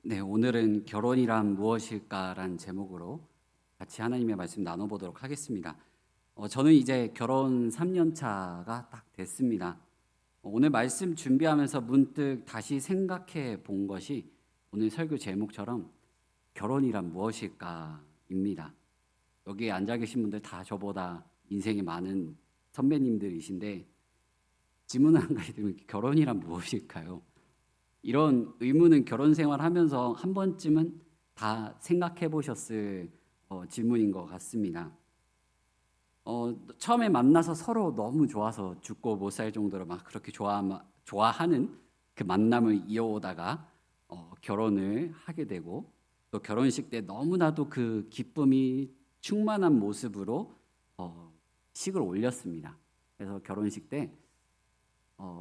네, 오늘은 결혼이란 무엇일까라는 제목으로 같이 하나님의 말씀 나눠보도록 하겠습니다. 저는 이제 결혼 3년 차가 딱 됐습니다. 오늘 말씀 준비하면서 문득 다시 생각해 본 것이 오늘 설교 제목처럼 결혼이란 무엇일까입니다. 여기에 앉아 계신 분들 다 저보다 인생이 많은 선배님들이신데 질문 한 가지 드리면 결혼이란 무엇일까요? 이런 의문은 결혼 생활하면서 한 번쯤은 다 생각해 보셨을 질문인 것 같습니다. 처음에 만나서 서로 너무 좋아서 죽고 못 살 정도로 막 그렇게 좋아하는 그 만남을 이어오다가 결혼을 하게 되고 또 결혼식 때 너무나도 그 기쁨이 충만한 모습으로 식을 올렸습니다. 그래서 결혼식 때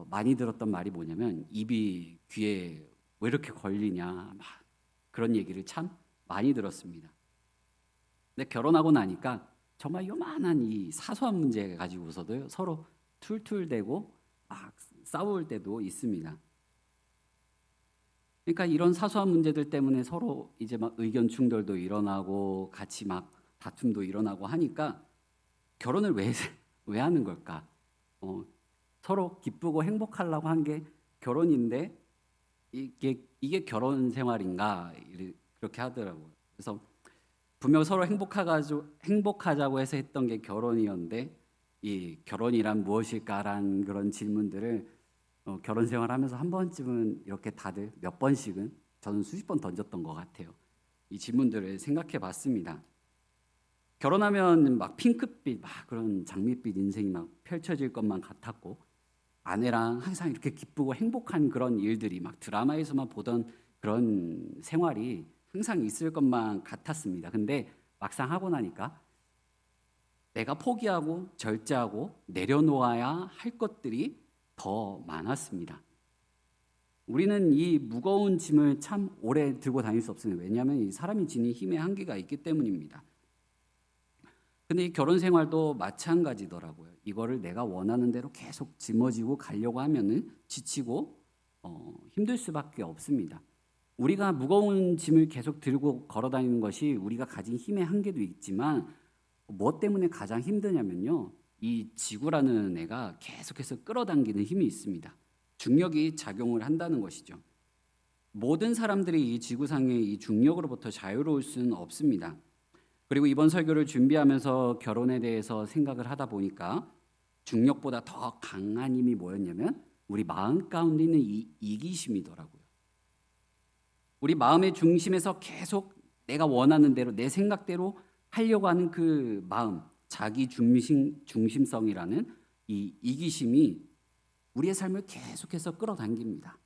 많이 들었던 말이 뭐냐면 입이 귀에 왜 이렇게 걸리냐 막 그런 얘기를 참 많이 들었습니다. 근데 결혼하고 나니까 정말 요만한 이 사소한 문제 가지고서도 서로 툴툴대고 막 싸울 때도 있습니다. 그러니까 이런 사소한 문제들 때문에 서로 이제 막 의견 충돌도 일어나고 같이 막 다툼도 일어나고 하니까 결혼을 왜 하는 걸까? 서로 기쁘고 행복하려고 한 게 결혼인데 이게 결혼 생활인가 그렇게 하더라고요. 그래서 분명 서로 행복하자고 해서 했던 게 결혼이었는데 이 결혼이란 무엇일까라는 그런 질문들을 결혼 생활하면서 한 번쯤은 이렇게 다들 몇 번씩은 저는 수십 번 던졌던 것 같아요. 이 질문들을 생각해봤습니다. 결혼하면 막 핑크빛 막 그런 장밋빛 인생이 막 펼쳐질 것만 같았고 아내랑 항상 이렇게 기쁘고 행복한 그런 일들이 막 드라마에서만 보던 그런 생활이 항상 있을 것만 같았습니다. 근데 막상 하고 나니까 내가 포기하고 절제하고 내려놓아야 할 것들이 더 많았습니다. 우리는 이 무거운 짐을 참 오래 들고 다닐 수 없습니다. 왜냐하면 이 사람이 지닌 힘의 한계가 있기 때문입니다. 근데 이 결혼 생활도 마찬가지더라고요. 이거를 내가 원하는 대로 계속 짊어지고 가려고 하면은 지치고 힘들 수밖에 없습니다. 우리가 무거운 짐을 계속 들고 걸어 다니는 것이 우리가 가진 힘의 한계도 있지만 뭐 때문에 가장 힘드냐면요. 이 지구라는 애가 계속해서 끌어당기는 힘이 있습니다. 중력이 작용을 한다는 것이죠. 모든 사람들이 이 지구상의 이 중력으로부터 자유로울 수는 없습니다. 그리고 이번 설교를 준비하면서 결혼에 대해서 생각을 하다 보니까 중력보다 더 강한 힘이 뭐였냐면 우리 마음 가운데 있는 이 이기심이더라고요. 우리 마음의 중심에서 계속 내가 원하는 대로 내 생각대로 하려고 하는 그 마음, 자기 중심성이라는 이 이기심이 우리의 삶을 계속해서 끌어당깁니다.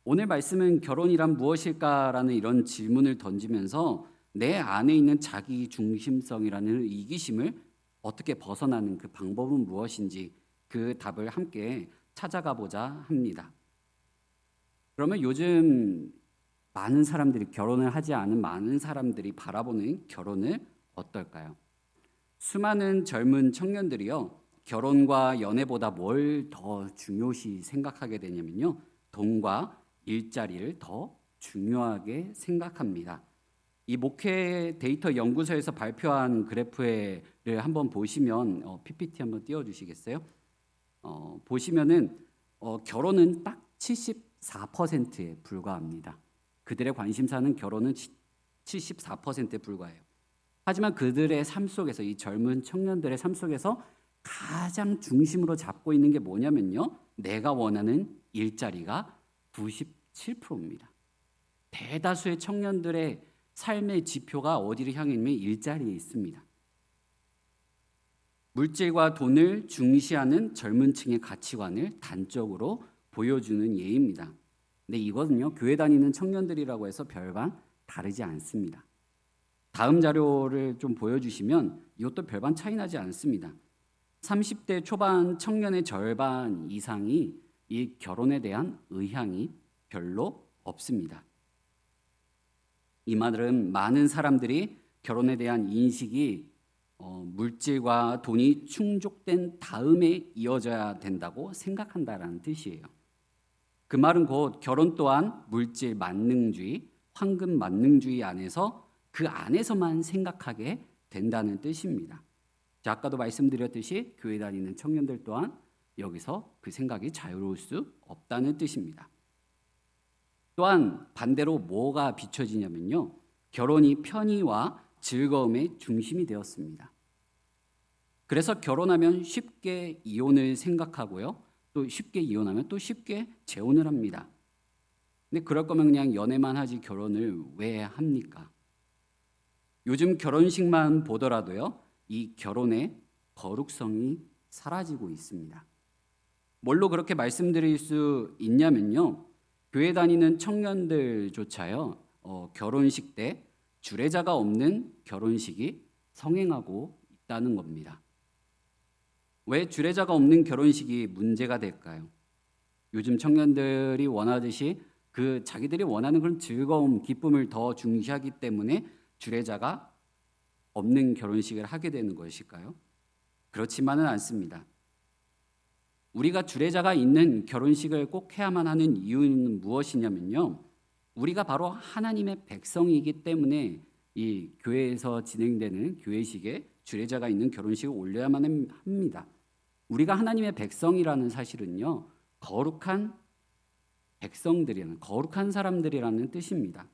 오늘 말씀은 결혼이란 무엇일까라는 이런 질문을 던지면서 내 안에 있는 자기 중심성이라는 이기심을 어떻게 벗어나는 그 방법은 무엇인지 그 답을 함께 찾아가 보자 합니다. 그러면 요즘 많은 사람들이 결혼을 하지 않은 많은 사람들이 바라보는 결혼을 어떨까요? 수많은 젊은 청년들이요. 결혼과 연애보다 뭘 더 중요시 생각하게 되냐면요. 돈과 일자리를 더 중요하게 생각합니다. 이 목회 데이터 연구소에서 발표한 그래프를 한번 보시면 PPT 한번 띄워주시겠어요? 보시면은 결혼은 딱 74%에 불과합니다. 그들의 관심사는 결혼은 74%에 불과해요. 하지만 그들의 삶 속에서 이 젊은 청년들의 삶 속에서 가장 중심으로 잡고 있는 게 뭐냐면요. 내가 원하는 일자리가 97%입니다. 대다수의 청년들의 삶의 지표가 어디를 향해 있냐면 일자리에 있습니다. 물질과 돈을 중시하는 젊은 층의 가치관을 단적으로 보여주는 예입니다. 근데 이거는요, 교회 다니는 청년들이라고 해서 별반 다르지 않습니다. 다음 자료를 좀 보여주시면 이것도 별반 차이 나지 않습니다. 30대 초반 청년의 절반 이상이 이 결혼에 대한 의향이 별로 없습니다. 이 말은 많은 사람들이 결혼에 대한 인식이 물질과 돈이 충족된 다음에 이어져야 된다고 생각한다라는 뜻이에요. 그 말은 곧 결혼 또한 물질 만능주의, 황금 만능주의 안에서 그 안에서만 생각하게 된다는 뜻입니다. 자, 아까도 말씀드렸듯이 교회 다니는 청년들 또한 여기서 그 생각이 자유로울 수 없다는 뜻입니다. 또한 반대로 뭐가 비춰지냐면요, 결혼이 편의와 즐거움의 중심이 되었습니다. 그래서 결혼하면 쉽게 이혼을 생각하고요, 또 쉽게 이혼하면 또 쉽게 재혼을 합니다. 근데 그럴 거면 그냥 연애만 하지 결혼을 왜 합니까? 요즘 결혼식만 보더라도요, 이 결혼의 거룩성이 사라지고 있습니다. 뭘로 그렇게 말씀드릴 수 있냐면요, 교회 다니는 청년들조차요, 결혼식 때 주례자가 없는 결혼식이 성행하고 있다는 겁니다. 왜 주례자가 없는 결혼식이 문제가 될까요? 요즘 청년들이 원하듯이 그 자기들이 원하는 그런 즐거움, 기쁨을 더 중시하기 때문에 주례자가 없는 결혼식을 하게 되는 것일까요? 그렇지만은 않습니다. 우리가 주례자가 있는 결혼식을 꼭 해야만 하는 이유는 무엇이냐면요, 우리가 바로 하나님의 백성이기 때문에 이 교회에서 진행되는 교회식에 주례자가 있는 결혼식을 올려야만 합니다. 우리가 하나님의 백성이라는 사실은요, 거룩한 백성들이라는, 거룩한 사람들이라는 뜻입니다.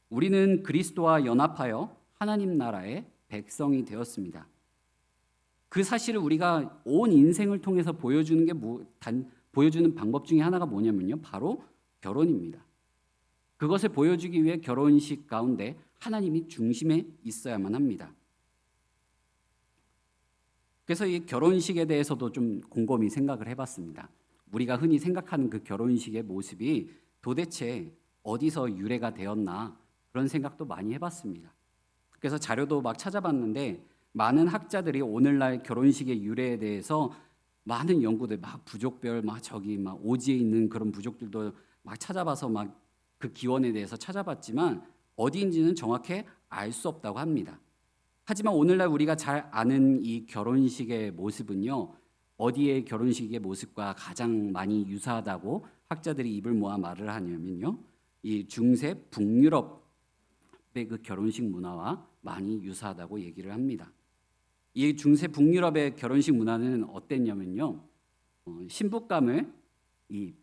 우리는 그리스도와 연합하여 하나님 나라의 백성이 되었습니다. 그 사실을 우리가 온 인생을 통해서 보여주는 보여주는 방법 중에 하나가 뭐냐면요, 바로 결혼입니다. 그것을 보여주기 위해 결혼식 가운데 하나님이 중심에 있어야만 합니다. 그래서 이 결혼식에 대해서도 좀 곰곰이 생각을 해봤습니다. 우리가 흔히 생각하는 그 결혼식의 모습이 도대체 어디서 유래가 되었나, 그런 생각도 많이 해봤습니다. 그래서 자료도 막 찾아봤는데 많은 학자들이 오늘날 결혼식의 유래에 대해서 많은 연구들, 막 부족별, 막 저기 막 오지에 있는 그런 부족들도 막 찾아봐서 막 그 기원에 대해서 찾아봤지만 어디인지는 정확히 알 수 없다고 합니다. 하지만 오늘날 우리가 잘 아는 이 결혼식의 모습은요, 어디의 결혼식의 모습과 가장 많이 유사하다고 학자들이 입을 모아 말을 하냐면요, 이 중세 북유럽의 그 결혼식 문화와 많이 유사하다고 얘기를 합니다. 이 중세 북유럽의 결혼식 문화는 어땠냐면요, 신부감을 이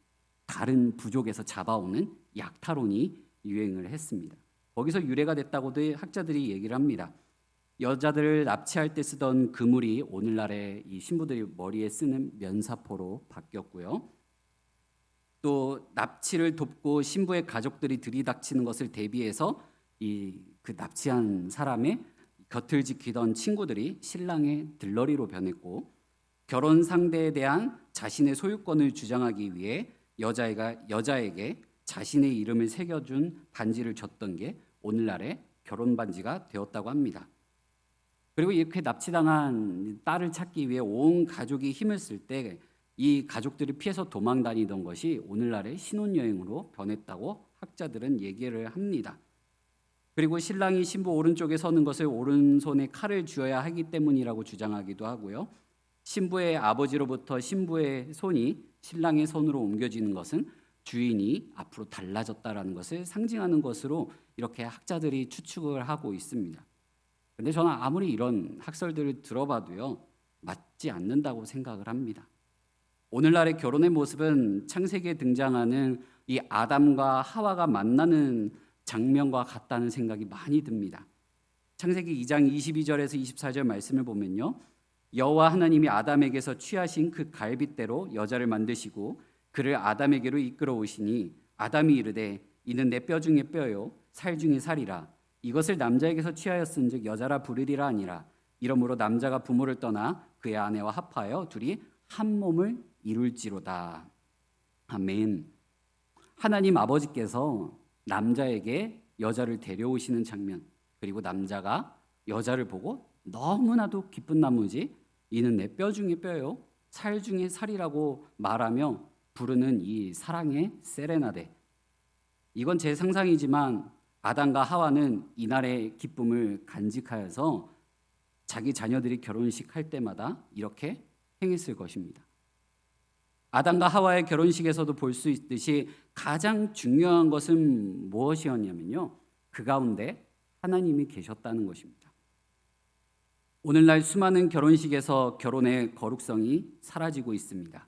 다른 부족에서 잡아오는 약탈혼이 유행을 했습니다. 거기서 유래가 됐다고도 학자들이 얘기를 합니다. 여자들을 납치할 때 쓰던 그물이 오늘날의 이 신부들이 머리에 쓰는 면사포로 바뀌었고요. 또 납치를 돕고 신부의 가족들이 들이닥치는 것을 대비해서 그 납치한 사람의 곁을 지키던 친구들이 신랑의 들러리로 변했고, 결혼 상대에 대한 자신의 소유권을 주장하기 위해 여자에게 자신의 이름을 새겨준 반지를 줬던 게 오늘날의 결혼 반지가 되었다고 합니다. 그리고 이렇게 납치당한 딸을 찾기 위해 온 가족이 힘을 쓸 때 이 가족들이 피해서 도망 다니던 것이 오늘날의 신혼여행으로 변했다고 학자들은 얘기를 합니다. 그리고 신랑이 신부 오른쪽에 서는 것을 오른손에 칼을 쥐어야 하기 때문이라고 주장하기도 하고요. 신부의 아버지로부터 신부의 손이 신랑의 손으로 옮겨지는 것은 주인이 앞으로 달라졌다라는 것을 상징하는 것으로 이렇게 학자들이 추측을 하고 있습니다. 근데 저는 아무리 이런 학설들을 들어봐도요, 맞지 않는다고 생각을 합니다. 오늘날의 결혼의 모습은 창세기에 등장하는 이 아담과 하와가 만나는 장면과 같다는 생각이 많이 듭니다. 창세기 2장 22절에서 24절 말씀을 보면요, 여호와 하나님이 아담에게서 취하신 그 갈빗대로 여자를 만드시고 그를 아담에게로 이끌어 오시니 아담이 이르되 이는 내 뼈 중에 뼈요 살 중에 살이라. 이것을 남자에게서 취하였은즉 여자라 부르리라 아니라. 이러므로 남자가 부모를 떠나 그의 아내와 합하여 둘이 한 몸을 이룰지로다. 아멘. 하나님 아버지께서 남자에게 여자를 데려오시는 장면, 그리고 남자가 여자를 보고 너무나도 기쁜 나머지 이는 내 뼈 중에 뼈요 살 중에 살이라고 말하며 부르는 이 사랑의 세레나데. 이건 제 상상이지만 아담과 하와는 이날의 기쁨을 간직하여서 자기 자녀들이 결혼식 할 때마다 이렇게 행했을 것입니다. 아담과 하와의 결혼식에서도 볼 수 있듯이 가장 중요한 것은 무엇이었냐면요. 그 가운데 하나님이 계셨다는 것입니다. 오늘날 수많은 결혼식에서 결혼의 거룩성이 사라지고 있습니다.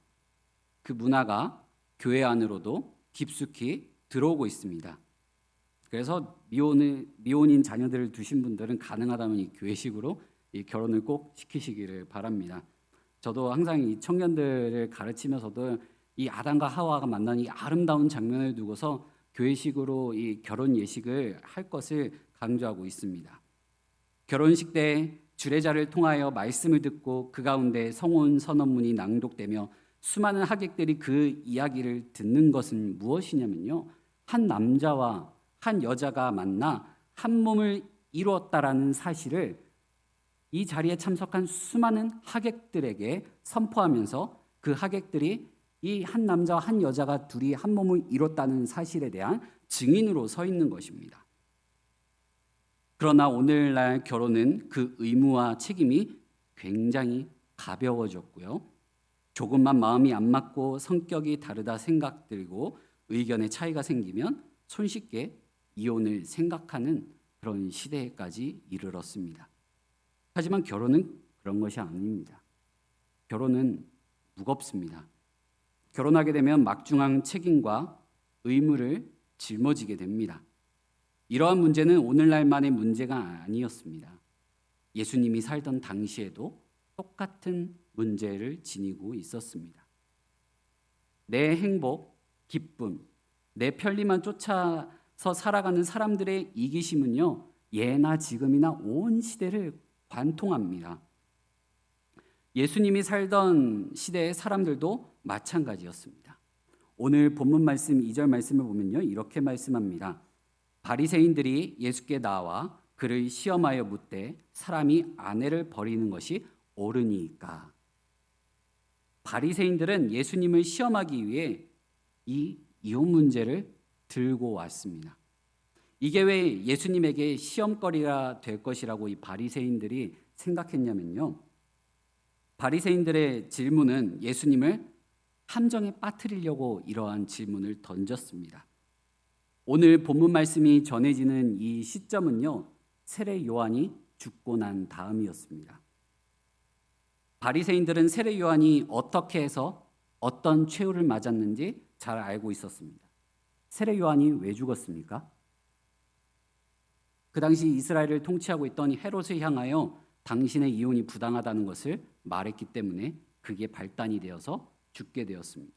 그 문화가 교회 안으로도 깊숙이 들어오고 있습니다. 그래서 미혼인 자녀들을 두신 분들은 가능하다면 이 교회식으로 이 결혼을 꼭 시키시기를 바랍니다. 저도 항상 이 청년들을 가르치면서도 이 아담과 하와가 만난 이 아름다운 장면을 두고서 교회식으로 이 결혼 예식을 할 것을 강조하고 있습니다. 결혼식 때 주례자를 통하여 말씀을 듣고 그 가운데 성혼 선언문이 낭독되며 수많은 하객들이 그 이야기를 듣는 것은 무엇이냐면요. 한 남자와 한 여자가 만나 한 몸을 이루었다라는 사실을 이 자리에 참석한 수많은 하객들에게 선포하면서 그 하객들이 이 한 남자와 한 여자가 둘이 한 몸을 이뤘다는 사실에 대한 증인으로 서 있는 것입니다. 그러나 오늘날 결혼은 그 의무와 책임이 굉장히 가벼워졌고요. 조금만 마음이 안 맞고 성격이 다르다 생각 들고 의견의 차이가 생기면 손쉽게 이혼을 생각하는 그런 시대까지 이르렀습니다. 하지만 결혼은 그런 것이 아닙니다. 결혼은 무겁습니다. 결혼하게 되면 막중한 책임과 의무를 짊어지게 됩니다. 이러한 문제는 오늘날만의 문제가 아니었습니다. 예수님이 살던 당시에도 똑같은 문제를 지니고 있었습니다. 내 행복, 기쁨, 내 편리만 쫓아서 살아가는 사람들의 이기심은요, 예나 지금이나 온 시대를 관통합니다. 예수님이 살던 시대의 사람들도 마찬가지였습니다. 오늘 본문 말씀 2절 말씀을 보면요, 이렇게 말씀합니다. 바리새인들이 예수께 나와 그를 시험하여 묻되 사람이 아내를 버리는 것이 옳으니까. 바리새인들은 예수님을 시험하기 위해 이 이혼 문제를 들고 왔습니다. 이게 왜 예수님에게 시험거리가 될 것이라고 이 바리새인들이 생각했냐면요. 바리새인들의 질문은 예수님을 함정에 빠뜨리려고 이러한 질문을 던졌습니다. 오늘 본문 말씀이 전해지는 이 시점은요, 세례 요한이 죽고 난 다음이었습니다. 바리새인들은 세례 요한이 어떻게 해서 어떤 최후를 맞았는지 잘 알고 있었습니다. 세례 요한이 왜 죽었습니까? 그 당시 이스라엘을 통치하고 있던 헤롯을 향하여 당신의 이혼이 부당하다는 것을 말했기 때문에 그게 발단이 되어서 죽게 되었습니다.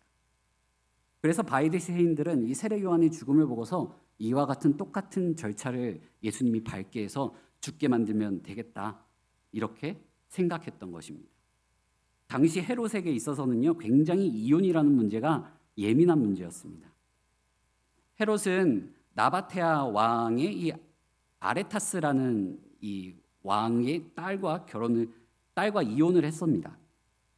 그래서 바리새인들은 이 세례 요한의 죽음을 보고서 이와 같은 똑같은 절차를 예수님이 밟게 해서 죽게 만들면 되겠다, 이렇게 생각했던 것입니다. 당시 헤롯에게 있어서는요, 굉장히 이혼이라는 문제가 예민한 문제였습니다. 헤롯은 나바테아 왕의 이 아레타스라는 이 왕의 딸과 이혼을 했습니다.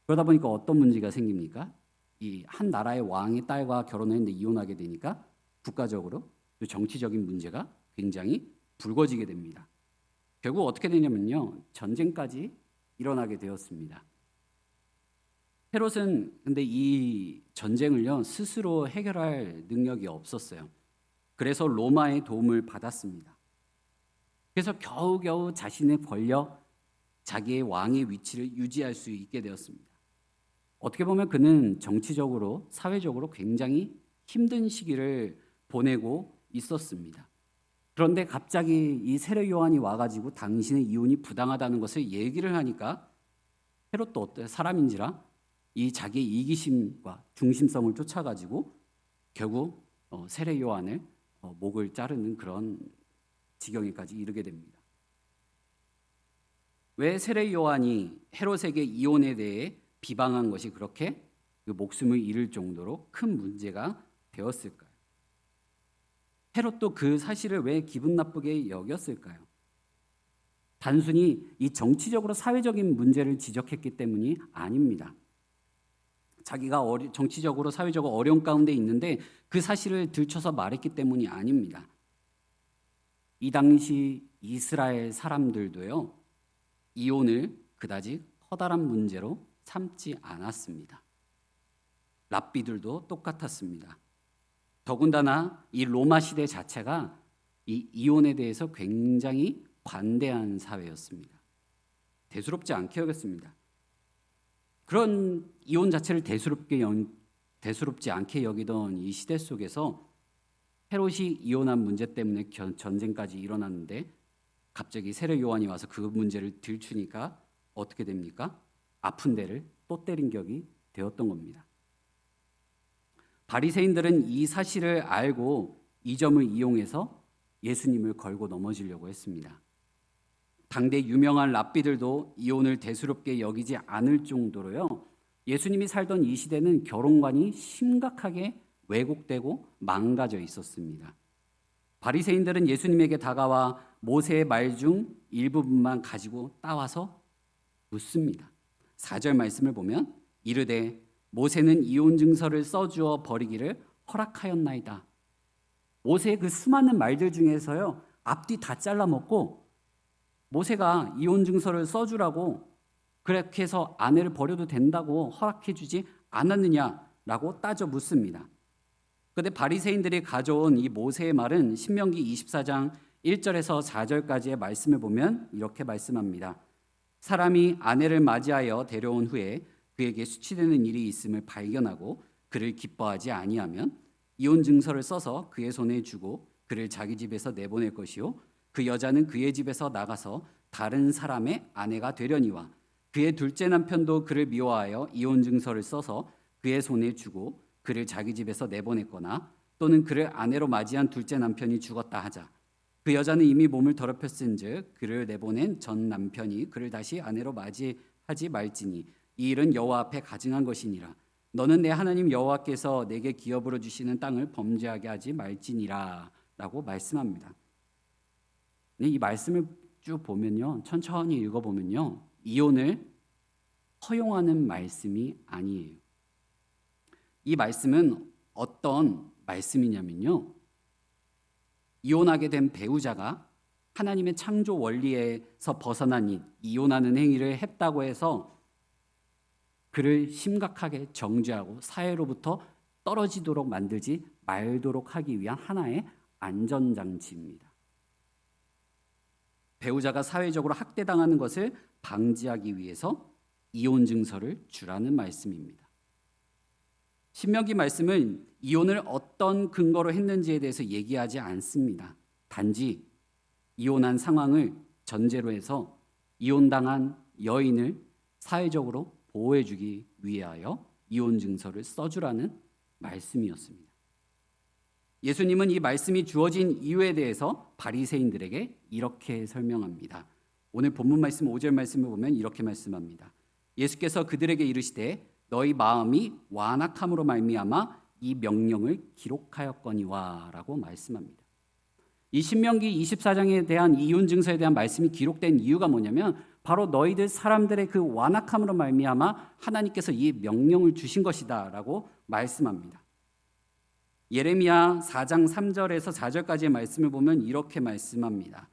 그러다 보니까 어떤 문제가 생깁니까? 이 한 나라의 왕의 딸과 결혼했는데 이혼하게 되니까 국가적으로 또 정치적인 문제가 굉장히 불거지게 됩니다. 결국 어떻게 되냐면요, 전쟁까지 일어나게 되었습니다. 헤롯은 근데 이 전쟁을요, 스스로 해결할 능력이 없었어요. 그래서 로마의 도움을 받았습니다. 그래서 겨우겨우 자신의 권력, 자기의 왕의 위치를 유지할 수 있게 되었습니다. 어떻게 보면 그는 정치적으로, 사회적으로 굉장히 힘든 시기를 보내고 있었습니다. 그런데 갑자기 이 세례 요한이 와가지고 당신의 이혼이 부당하다는 것을 얘기를 하니까 헤롯도 어때 사람인지라 이 자기의 이기심과 중심성을 쫓아가지고 결국 세례 요한을 목을 자르는 그런 지경에까지 이르게 됩니다. 왜 세례 요한이 헤롯에게 이혼에 대해 비방한 것이 그렇게 그 목숨을 잃을 정도로 큰 문제가 되었을까요? 헤롯도 그 사실을 왜 기분 나쁘게 여겼을까요? 단순히 이 정치적으로 사회적인 문제를 지적했기 때문이 아닙니다. 자기가 정치적으로 사회적으로 어려운 가운데 있는데 그 사실을 들춰서 말했기 때문이 아닙니다. 이 당시 이스라엘 사람들도요, 이혼을 그다지 커다란 문제로 삼지 않았습니다. 랍비들도 똑같았습니다. 더군다나 이 로마 시대 자체가 이 이혼에 대해서 굉장히 관대한 사회였습니다. 대수롭지 않게 여겼습니다. 그런 이혼 자체를 대수롭지 않게 여기던 이 시대 속에서 헤롯이 이혼한 문제 때문에 전쟁까지 일어났는데 갑자기 세례 요한이 와서 그 문제를 들추니까 어떻게 됩니까? 아픈 데를 또 때린 격이 되었던 겁니다. 바리새인들은 이 사실을 알고 이 점을 이용해서 예수님을 걸고 넘어지려고 했습니다. 당대 유명한 랍비들도 이혼을 대수롭게 여기지 않을 정도로요. 예수님이 살던 이 시대는 결혼관이 심각하게 왜곡되고 망가져 있었습니다. 바리새인들은 예수님에게 다가와 모세의 말 중 일부분만 가지고 따와서 묻습니다. 4절 말씀을 보면 이르되 모세는 이혼 증서를 써주어 버리기를 허락하였나이다. 모세의 그 수많은 말들 중에서요, 앞뒤 다 잘라 먹고 모세가 이혼 증서를 써주라고 그렇게 해서 아내를 버려도 된다고 허락해주지 않았느냐라고 따져 묻습니다. 그런데 바리새인들이 가져온 이 모세의 말은 신명기 24장 1절에서 4절까지의 말씀을 보면 이렇게 말씀합니다. 사람이 아내를 맞이하여 데려온 후에 그에게 수치되는 일이 있음을 발견하고 그를 기뻐하지 아니하면 이혼 증서를 써서 그의 손에 주고 그를 자기 집에서 내보낼 것이요 그 여자는 그의 집에서 나가서 다른 사람의 아내가 되려니와 그의 둘째 남편도 그를 미워하여 이혼 증서를 써서 그의 손에 주고 그를 자기 집에서 내보냈거나 또는 그를 아내로 맞이한 둘째 남편이 죽었다 하자 그 여자는 이미 몸을 더럽혔은즉 그를 내보낸 전 남편이 그를 다시 아내로 맞이하지 말지니 이 일은 여호와 앞에 가증한 것이니라. 너는 내 하나님 여호와께서 내게 기업으로 주시는 땅을 범죄하게 하지 말지니라 라고 말씀합니다. 이 말씀을 쭉 보면요, 천천히 읽어보면요, 이혼을 허용하는 말씀이 아니에요. 이 말씀은 어떤 말씀이냐면요, 이혼하게 된 배우자가 하나님의 창조 원리에서 벗어난 이혼하는 행위를 했다고 해서 그를 심각하게 정죄하고 사회로부터 떨어지도록 만들지 말도록 하기 위한 하나의 안전장치입니다. 배우자가 사회적으로 학대당하는 것을 방지하기 위해서 이혼 증서를 주라는 말씀입니다. 신명기 말씀은 이혼을 어떤 근거로 했는지에 대해서 얘기하지 않습니다. 단지 이혼한 상황을 전제로 해서 이혼당한 여인을 사회적으로 보호해주기 위하여 이혼 증서를 써주라는 말씀이었습니다. 예수님은 이 말씀이 주어진 이유에 대해서 바리새인들에게 이렇게 설명합니다. 오늘 본문 말씀 5절 말씀을 보면 이렇게 말씀합니다. 예수께서 그들에게 이르시되 너희 마음이 완악함으로 말미암아 이 명령을 기록하였거니와 라고 말씀합니다. 이 신명기 24장에 대한 이혼 증서에 대한 말씀이 기록된 이유가 뭐냐면 바로 너희들 사람들의 그 완악함으로 말미암아 하나님께서 이 명령을 주신 것이다 라고 말씀합니다. 예레미야 4장 3절에서 4절까지의 말씀을 보면 이렇게 말씀합니다.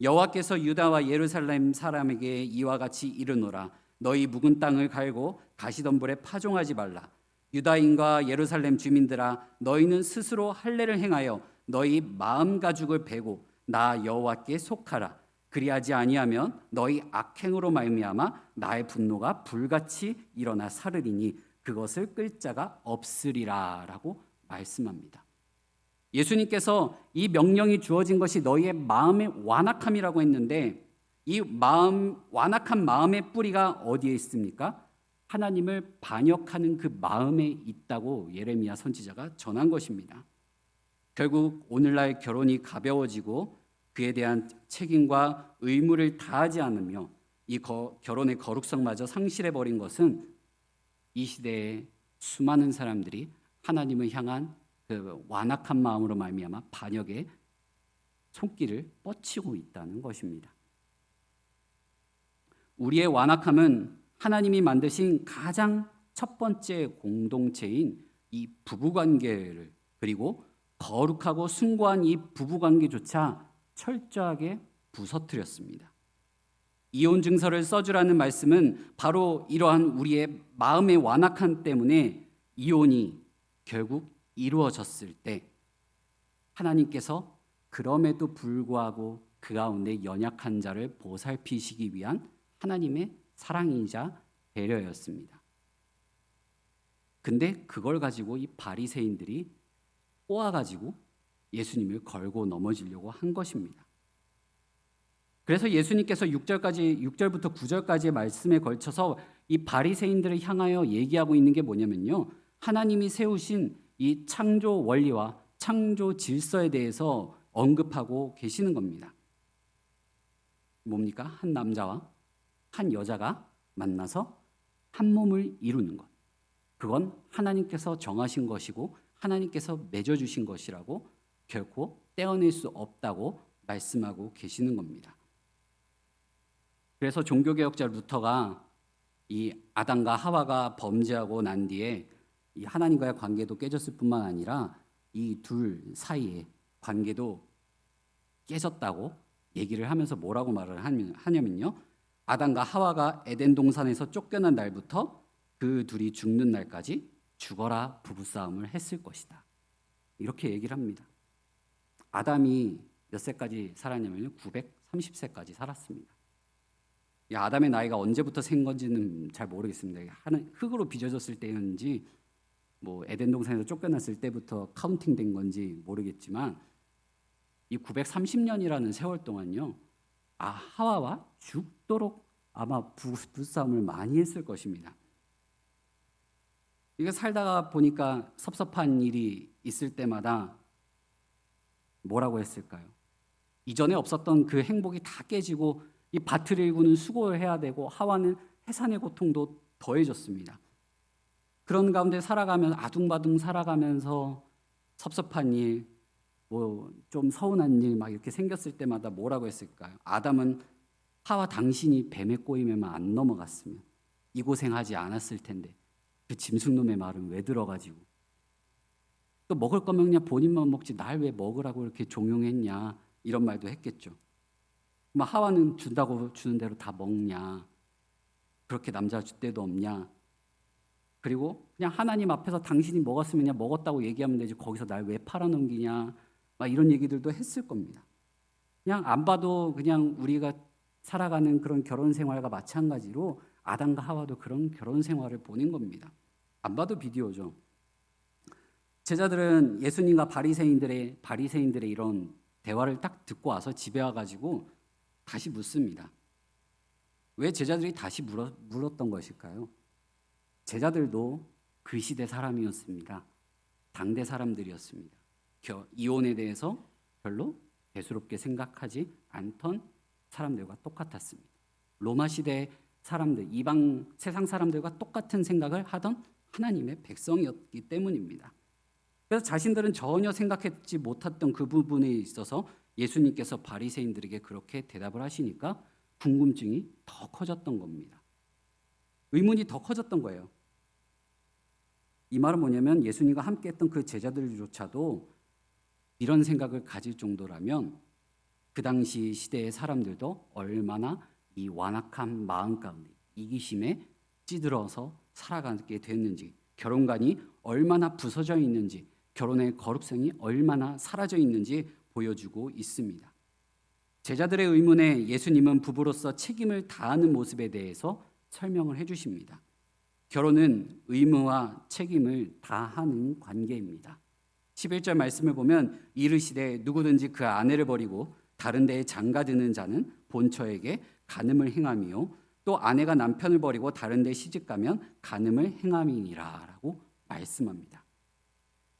여호와께서 유다와 예루살렘 사람에게 이와 같이 이르노라. 너희 묵은 땅을 갈고 가시덤불에 파종하지 말라. 유다인과 예루살렘 주민들아, 너희는 스스로 할례를 행하여 너희 마음 가죽을 베고 나 여호와께 속하라. 그리하지 아니하면 너희 악행으로 말미암아 나의 분노가 불같이 일어나 사르리니 그것을 끌 자가 없으리라라고 말씀합니다. 예수님께서 이 명령이 주어진 것이 너희의 마음의 완악함이라고 했는데 이 완악한 마음의 뿌리가 어디에 있습니까? 하나님을 반역하는 그 마음에 있다고 예레미야 선지자가 전한 것입니다. 결국 오늘날 결혼이 가벼워지고 그에 대한 책임과 의무를 다하지 않으며 이 결혼의 거룩성마저 상실해버린 것은 이 시대에 수많은 사람들이 하나님을 향한 그 완악한 마음으로 말미암아 반역의 손길을 뻗치고 있다는 것입니다. 우리의 완악함은 하나님이 만드신 가장 첫 번째 공동체인 이 부부관계를 그리고 거룩하고 숭고한 이 부부관계조차 철저하게 부서뜨렸습니다. 이혼 증서를 써주라는 말씀은 바로 이러한 우리의 마음의 완악함 때문에 이혼이 결국 이루어졌을 때 하나님께서 그럼에도 불구하고 그 가운데 연약한 자를 보살피시기 위한 하나님의 사랑이자 배려였습니다. 근데 그걸 가지고 이 바리새인들이 꼬아가지고 예수님을 걸고 넘어지려고 한 것입니다. 그래서 예수님께서 6절부터 9절까지의 말씀에 걸쳐서 이 바리새인들을 향하여 얘기하고 있는 게 뭐냐면요. 하나님이 세우신 이 창조 원리와 창조 질서에 대해서 언급하고 계시는 겁니다. 뭡니까? 한 남자와 한 여자가 만나서 한 몸을 이루는 것. 그건 하나님께서 정하신 것이고 하나님께서 맺어주신 것이라고 결코 떼어낼 수 없다고 말씀하고 계시는 겁니다. 그래서 종교개혁자 루터가 이 아담과 하와가 범죄하고 난 뒤에 이 하나님과의 관계도 깨졌을 뿐만 아니라 이 둘 사이의 관계도 깨졌다고 얘기를 하면서 뭐라고 말을 하냐면요. 아담과 하와가 에덴 동산에서 쫓겨난 날부터 그 둘이 죽는 날까지 죽어라 부부싸움을 했을 것이다. 이렇게 얘기를 합니다. 아담이 몇 세까지 살았냐면요. 930세까지 살았습니다. 이 아담의 나이가 언제부터 센 건지는 잘 모르겠습니다. 흙으로 빚어졌을 때였는지 뭐 에덴 동산에서 쫓겨났을 때부터 카운팅된 건지 모르겠지만 이 930년이라는 세월 동안요. 하와와 죽도록 아마 부부싸움을 많이 했을 것입니다. 이게 살다가 보니까 섭섭한 일이 있을 때마다 뭐라고 했을까요? 이전에 없었던 그 행복이 다 깨지고 이 밭을 일구는 수고를 해야 되고 하와는 해산의 고통도 더해졌습니다. 그런 가운데 살아가면서 아둥바둥 살아가면서 섭섭한 일, 뭐 좀 서운한 일 막 이렇게 생겼을 때마다 뭐라고 했을까요? 아담은 하와 당신이 뱀의 꼬임에만 안 넘어갔으면 이 고생하지 않았을 텐데 그 짐승놈의 말은 왜 들어가지고 또 먹을 거면 그냥 본인만 먹지 날 왜 먹으라고 이렇게 종용했냐 이런 말도 했겠죠. 막 하와는 준다고 주는 대로 다 먹냐 그렇게 남자 줄 데도 없냐 그리고 그냥 하나님 앞에서 당신이 먹었으면 그냥 먹었다고 얘기하면 되지 거기서 날 왜 팔아넘기냐 막 이런 얘기들도 했을 겁니다. 그냥 안 봐도 그냥 우리가 살아가는 그런 결혼 생활과 마찬가지로 아담과 하와도 그런 결혼 생활을 보낸 겁니다. 안 봐도 비디오죠. 제자들은 예수님과 바리새인들의 이런 대화를 딱 듣고 와서 집에 와가지고 다시 묻습니다. 왜 제자들이 다시 물었던 것일까요? 제자들도 그 시대 사람이었습니다. 당대 사람들이었습니다. 이혼에 대해서 별로 대수롭게 생각하지 않던 사람들과 똑같았습니다. 로마 시대 사람들, 이방 세상 사람들과 똑같은 생각을 하던 하나님의 백성이었기 때문입니다. 그래서 자신들은 전혀 생각했지 못했던 그 부분에 있어서 예수님께서 바리새인들에게 그렇게 대답을 하시니까 궁금증이 더 커졌던 겁니다. 의문이 더 커졌던 거예요. 이 말은 뭐냐면 예수님과 함께 했던 그 제자들조차도 이런 생각을 가질 정도라면 그 당시 시대의 사람들도 얼마나 이 완악한 마음 가운데 이기심에 찌들어서 살아가게 됐는지 결혼관이 얼마나 부서져 있는지 결혼의 거룩성이 얼마나 사라져 있는지 보여주고 있습니다. 제자들의 의문에 예수님은 부부로서 책임을 다하는 모습에 대해서 설명을 해주십니다. 결혼은 의무와 책임을 다하는 관계입니다. 11절 말씀을 보면 이르시되 누구든지 그 아내를 버리고 다른 데에 장가드는 자는 본처에게 간음을 행함이요 또 아내가 남편을 버리고 다른 데 시집가면 간음을 행함이니라 라고 말씀합니다.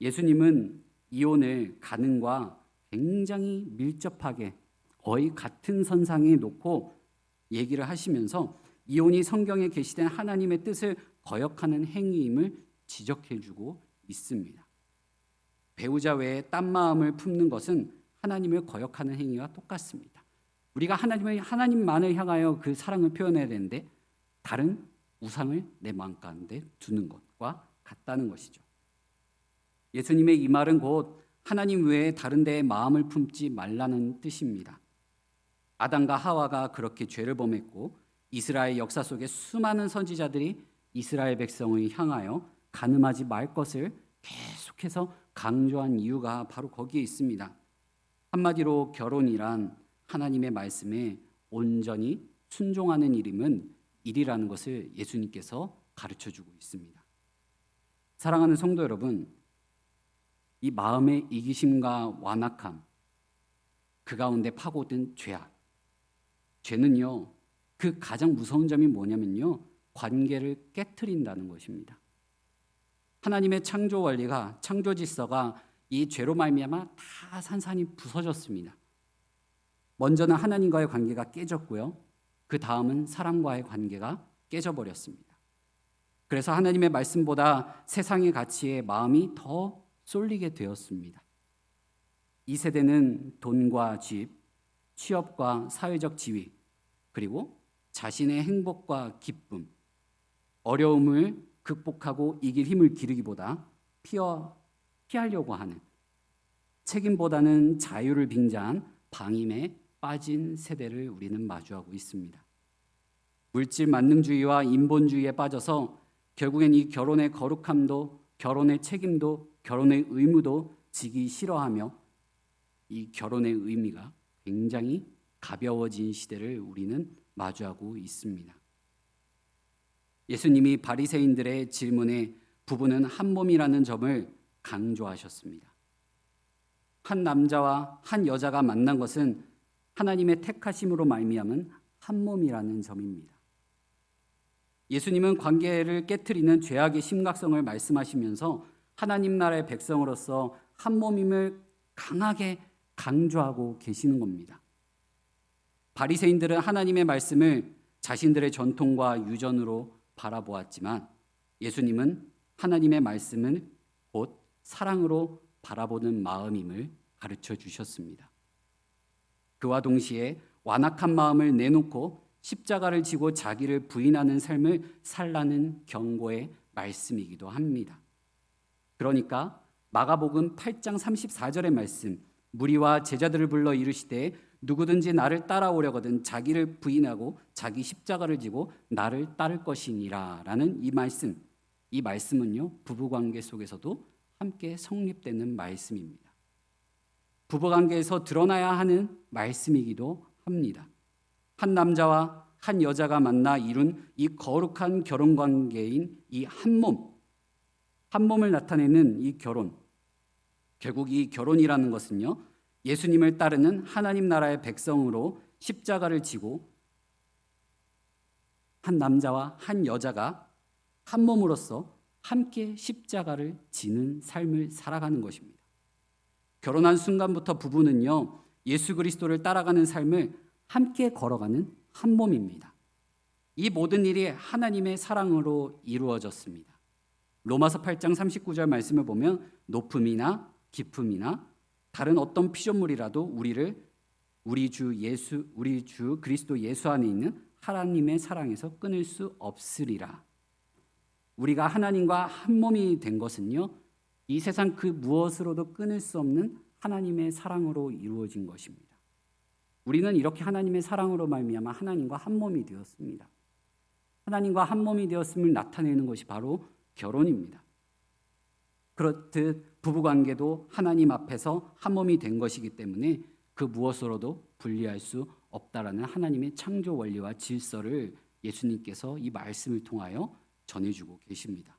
예수님은 이혼을 간음과 굉장히 밀접하게 거의 같은 선상에 놓고 얘기를 하시면서 이혼이 성경에 게시된 하나님의 뜻을 거역하는 행위임을 지적해주고 있습니다. 배우자 외에 딴 마음을 품는 것은 하나님을 거역하는 행위와 똑같습니다. 우리가 하나님만을 향하여 그 사랑을 표현해야 되는데 다른 우상을 내 마음 가운데 두는 것과 같다는 것이죠. 예수님의 이 말은 곧 하나님 외에 다른 데에 마음을 품지 말라는 뜻입니다. 아담과 하와가 그렇게 죄를 범했고 이스라엘 역사 속에 수많은 선지자들이 이스라엘 백성을 향하여 가늠하지 말 것을 계속해서 강조한 이유가 바로 거기에 있습니다. 한마디로 결혼이란 하나님의 말씀에 온전히 순종하는 일이라는 것을 예수님께서 가르쳐주고 있습니다. 사랑하는 성도 여러분, 이 마음의 이기심과 완악함, 그 가운데 파고든 죄악, 죄는요, 그 가장 무서운 점이 뭐냐면요, 관계를 깨트린다는 것입니다. 하나님의 창조 원리가, 창조 질서가 이 죄로 말미암아 다 산산이 부서졌습니다. 먼저는 하나님과의 관계가 깨졌고요, 그 다음은 사람과의 관계가 깨져버렸습니다. 그래서 하나님의 말씀보다 세상의 가치에 마음이 더 쏠리게 되었습니다. 이 세대는 돈과 집, 취업과 사회적 지위, 그리고 자신의 행복과 기쁨, 어려움을 극복하고 이길 힘을 기르기보다 피하려고 하는, 책임보다는 자유를 빙자한 방임에 빠진 세대를 우리는 마주하고 있습니다. 물질 만능주의와 인본주의에 빠져서 결국엔 이 결혼의 거룩함도, 결혼의 책임도, 결혼의 의무도 지기 싫어하며 이 결혼의 의미가 굉장히 가벼워진 시대를 우리는 마주하고 있습니다. 예수님이 바리새인들의 질문에 부부는 한 몸이라는 점을 강조하셨습니다. 한 남자와 한 여자가 만난 것은 하나님의 택하심으로 말미암은 한 몸이라는 점입니다. 예수님은 관계를 깨트리는 죄악의 심각성을 말씀하시면서 하나님 나라의 백성으로서 한 몸임을 강하게 강조하고 계시는 겁니다. 바리새인들은 하나님의 말씀을 자신들의 전통과 유전으로 바라보았지만 예수님은 하나님의 말씀을 곧 사랑으로 바라보는 마음임을 가르쳐 주셨습니다. 그와 동시에 완악한 마음을 내놓고 십자가를 지고 자기를 부인하는 삶을 살라는 경고의 말씀이기도 합니다. 그러니까 마가복음 8장 34절의 말씀, 무리와 제자들을 불러 이르시되 누구든지 나를 따라오려거든 자기를 부인하고 자기 십자가를 지고 나를 따를 것이니라 라는 이 말씀은요, 부부관계 속에서도 함께 성립되는 말씀입니다. 부부관계에서 드러나야 하는 말씀이기도 합니다. 한 남자와 한 여자가 만나 이룬 이 거룩한 결혼관계인 이 한 몸을 나타내는 이 결혼, 결국 이 결혼이라는 것은요, 예수님을 따르는 하나님 나라의 백성으로 십자가를 지고 한 남자와 한 여자가 한 몸으로서 함께 십자가를 지는 삶을 살아가는 것입니다. 결혼한 순간부터 부부는요, 예수 그리스도를 따라가는 삶을 함께 걸어가는 한 몸입니다. 이 모든 일이 하나님의 사랑으로 이루어졌습니다. 로마서 8장 39절 말씀을 보면 높음이나 깊음이나 다른 어떤 피조물이라도 우리 주 그리스도 예수 안에 있는 하나님의 사랑에서 끊을 수 없으리라. 우리가 하나님과 한 몸이 된 것은요, 이 세상 그 무엇으로도 끊을 수 없는 하나님의 사랑으로 이루어진 것입니다. 우리는 이렇게 하나님의 사랑으로 말미암아 하나님과 한 몸이 되었습니다. 하나님과 한 몸이 되었음을 나타내는 것이 바로 결혼입니다. 그렇듯 부부관계도 하나님 앞에서 한 몸이 된 것이기 때문에 그 무엇으로도 분리할 수 없다라는 하나님의 창조 원리와 질서를 예수님께서 이 말씀을 통하여 전해주고 계십니다.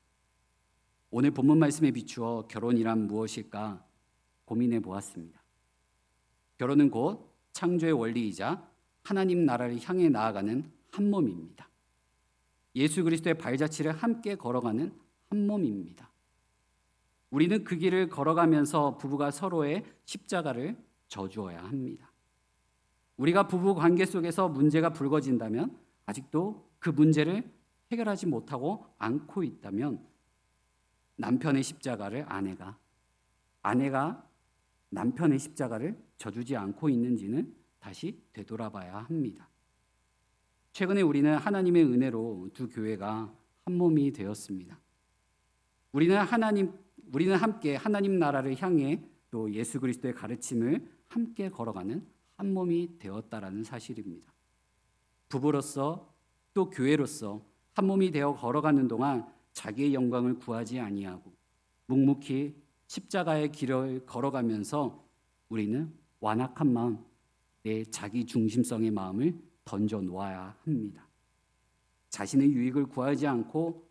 오늘 본문 말씀에 비추어 결혼이란 무엇일까 고민해 보았습니다. 결혼은 곧 창조의 원리이자 하나님 나라를 향해 나아가는 한 몸입니다. 예수 그리스도의 발자취를 함께 걸어가는 한 몸입니다. 우리는 그 길을 걸어가면서 부부가 서로의 십자가를 져주어야 합니다. 우리가 부부 관계 속에서 문제가 불거진다면, 아직도 그 문제를 해결하지 못하고 안고 있다면 남편의 십자가를 아내가 남편의 십자가를 져주지 않고 있는지는 다시 되돌아봐야 합니다. 최근에 우리는 하나님의 은혜로 두 교회가 한 몸이 되었습니다. 우리는 함께 하나님 나라를 향해 또 예수 그리스도의 가르침을 함께 걸어가는 한 몸이 되었다라는 사실입니다. 부부로서 또 교회로서 한 몸이 되어 걸어가는 동안 자기의 영광을 구하지 아니하고 묵묵히 십자가의 길을 걸어가면서 우리는 완악한 마음, 내 자기 중심성의 마음을 던져 놓아야 합니다. 자신의 유익을 구하지 않고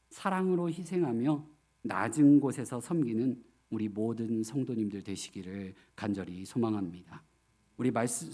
사랑으로 희생하며 낮은 곳에서 섬기는 우리 모든 성도님들 되시기를 간절히 소망합니다. 우리 말씀